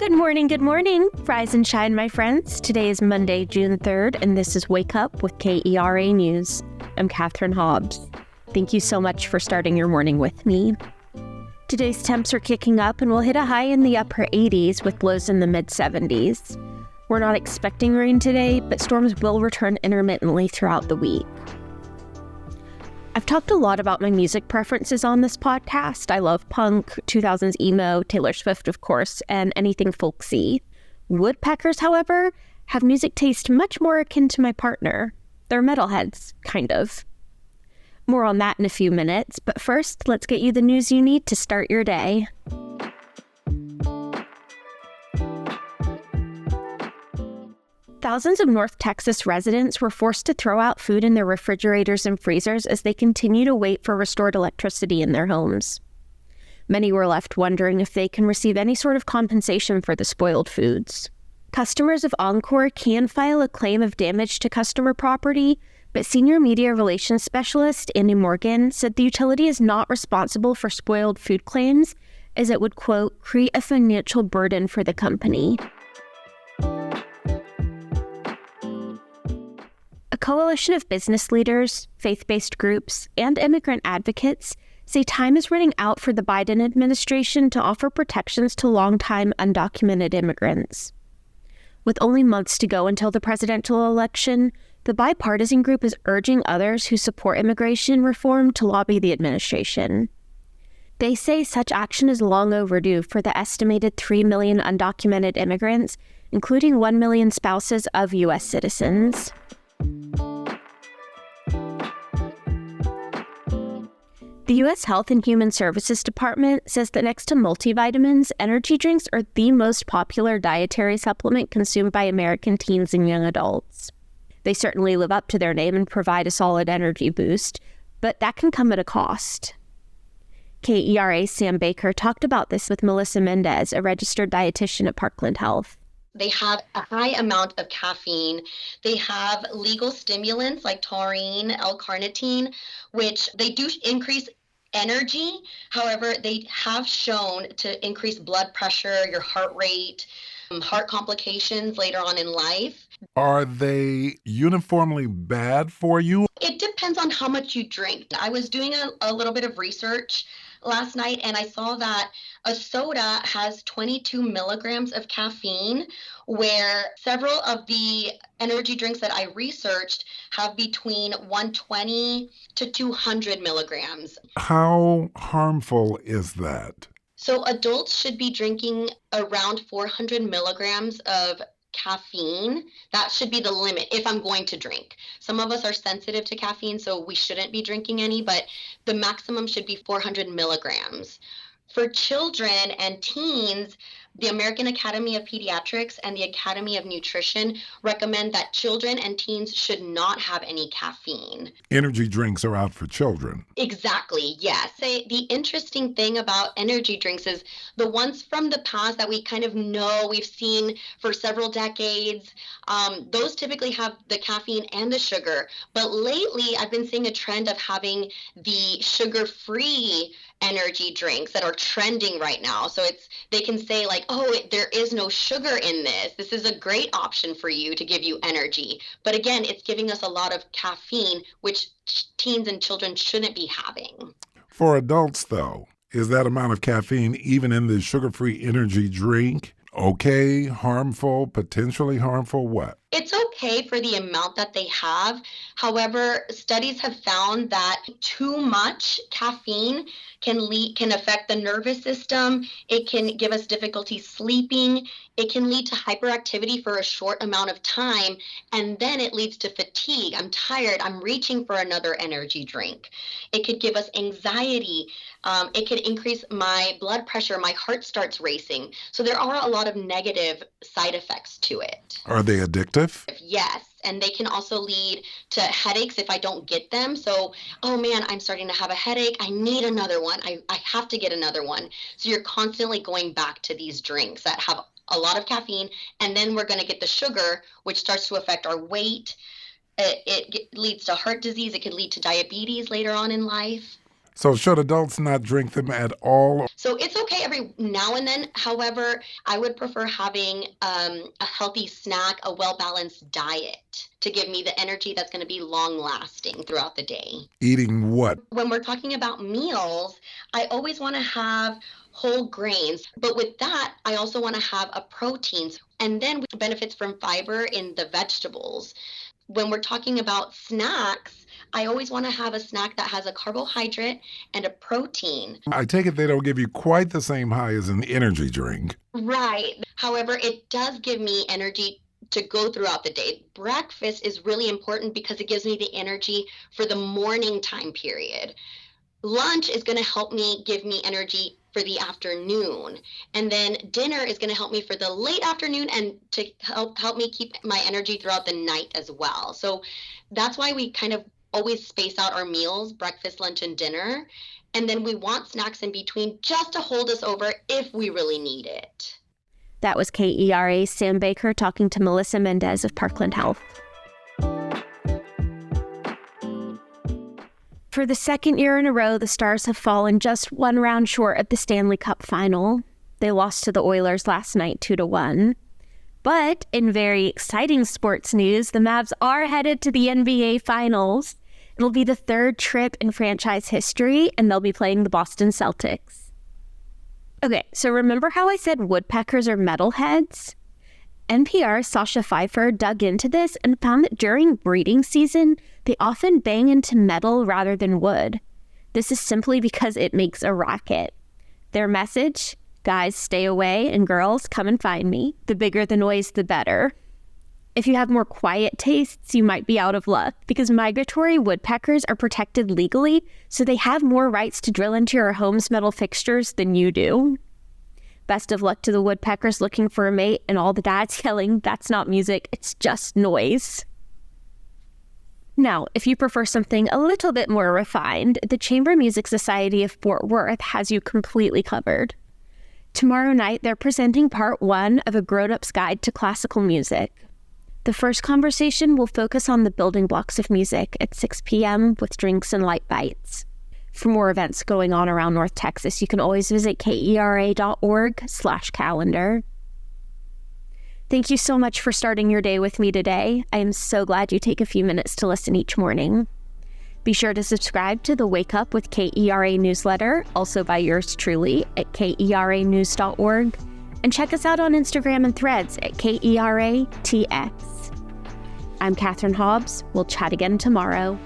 Good morning. Rise and shine, my friends. Today is Monday, June 3rd, and this is Wake Up with KERA News. I'm Katherine Hobbs. Thank you so much for starting your morning with me. Today's temps are kicking up and we'll hit a high in the upper 80s with lows in the mid-70s. We're not expecting rain today, but storms will return intermittently throughout the week. I've talked a lot about my music preferences on this podcast. I love punk, 2000s emo, Taylor Swift, of course, and anything folksy. Woodpeckers, however, have music taste much more akin to my partner. They're metalheads, kind of. More on that in a few minutes, but first, let's get you the news you need to start your day. Thousands of North Texas residents were forced to throw out food in their refrigerators and freezers as they continue to wait for restored electricity in their homes. Many were left wondering if they can receive any sort of compensation for the spoiled foods. Customers of Oncor can file a claim of damage to customer property, but Senior Media Relations Specialist Andy Morgan said the utility is not responsible for spoiled food claims, as it would, quote, create a financial burden for the company. A coalition of business leaders, faith-based groups, and immigrant advocates say time is running out for the Biden administration to offer protections to longtime undocumented immigrants. With only months to go until the presidential election, the bipartisan group is urging others who support immigration reform to lobby the administration. They say such action is long overdue for the estimated 3 million undocumented immigrants, including 1 million spouses of U.S. citizens. The U.S. Health and Human Services Department says that next to multivitamins, energy drinks are the most popular dietary supplement consumed by American teens and young adults. They certainly live up to their name and provide a solid energy boost, but that can come at a cost. KERA's Sam Baker talked about this with Melissa Mendez, a registered dietitian at Parkland Health. They have a high amount of caffeine. They have legal stimulants like taurine, L-carnitine, which they do increase energy. However, they have shown to increase blood pressure, your heart rate, heart complications later on in life. Are they uniformly bad for you? It depends on how much you drink. I was doing a little bit of research last night, and I saw that a soda has 22 milligrams of caffeine, where several of the energy drinks that I researched have between 120 to 200 milligrams. How harmful is that? So adults should be drinking around 400 milligrams of caffeine. That should be the limit if I'm going to drink. Some of us are sensitive to caffeine, so we shouldn't be drinking any, but the maximum should be 400 milligrams. For children and teens, the American Academy of Pediatrics and the Academy of Nutrition recommend that children and teens should not have any caffeine. Energy drinks are out for children. Exactly, yes. The interesting thing about energy drinks is the ones from the past that we kind of know, we've seen for several decades, those typically have the caffeine and the sugar. But lately, I've been seeing a trend of having the sugar-free energy drinks that are trending right now. So they can say like, oh, there is no sugar in this. This is a great option for you to give you energy. But again, it's giving us a lot of caffeine, which teens and children shouldn't be having. For adults, though, is that amount of caffeine even in the sugar-free energy drink okay, harmful, potentially harmful, what? It's okay for the amount that they have. However, studies have found that too much caffeine can affect the nervous system. It can give us difficulty sleeping. It can lead to hyperactivity for a short amount of time, and then it leads to fatigue. I'm tired. I'm reaching for another energy drink. It could give us anxiety. It could increase my blood pressure. My heart starts racing. So there are a lot of negative side effects to it. Are they addictive? Yes. And they can also lead to headaches if I don't get them. So, oh man, I'm starting to have a headache. I need another one. I have to get another one. So you're constantly going back to these drinks that have a lot of caffeine. And then we're going to get the sugar, which starts to affect our weight. It leads to heart disease. It could lead to diabetes later on in life. So should adults not drink them at all? So it's okay every now and then. However, I would prefer having a healthy snack, a well-balanced diet to give me the energy that's going to be long-lasting throughout the day. Eating what? When we're talking about meals, I always want to have whole grains. But with that, I also want to have a protein. And then benefits from fiber in the vegetables. When we're talking about snacks, I always want to have a snack that has a carbohydrate and a protein. I take it they don't give you quite the same high as an energy drink. Right. However, it does give me energy to go throughout the day. Breakfast is really important because it gives me the energy for the morning time period. Lunch is going to help me give me energy for the afternoon. And then dinner is going to help me for the late afternoon and to help me keep my energy throughout the night as well. So that's why we kind of always space out our meals, breakfast, lunch, and dinner. And then we want snacks in between just to hold us over if we really need it. That was KERA's Sam Baker talking to Melissa Mendez of Parkland Health. For the second year in a row, the Stars have fallen just one round short of the Stanley Cup final. They lost to the Oilers last night 2-1. But in very exciting sports news, the Mavs are headed to the NBA Finals. It'll be the third trip in franchise history, and they'll be playing the Boston Celtics. Okay, so remember how I said woodpeckers are metalheads? NPR's Sasha Pfeiffer dug into this and found that during breeding season, they often bang into metal rather than wood. This is simply because it makes a racket. Their message? Guys, stay away, and girls, come and find me. The bigger the noise, the better. If you have more quiet tastes, you might be out of luck because migratory woodpeckers are protected legally, so they have more rights to drill into your home's metal fixtures than you do. Best of luck to the woodpeckers looking for a mate and all the dads yelling, "That's not music, it's just noise." Now, if you prefer something a little bit more refined, the Chamber Music Society of Fort Worth has you completely covered. Tomorrow night, they're presenting part 1 of a grown-up's guide to classical music. The first conversation will focus on the building blocks of music at 6 p.m. with drinks and light bites. For more events going on around North Texas, you can always visit kera.org/calendar. Thank you so much for starting your day with me today. I am so glad you take a few minutes to listen each morning. Be sure to subscribe to the Wake Up with KERA newsletter, also by yours truly, at keranews.org, and check us out on Instagram and Threads at KERATX. I'm Katherine Hobbs. We'll chat again tomorrow.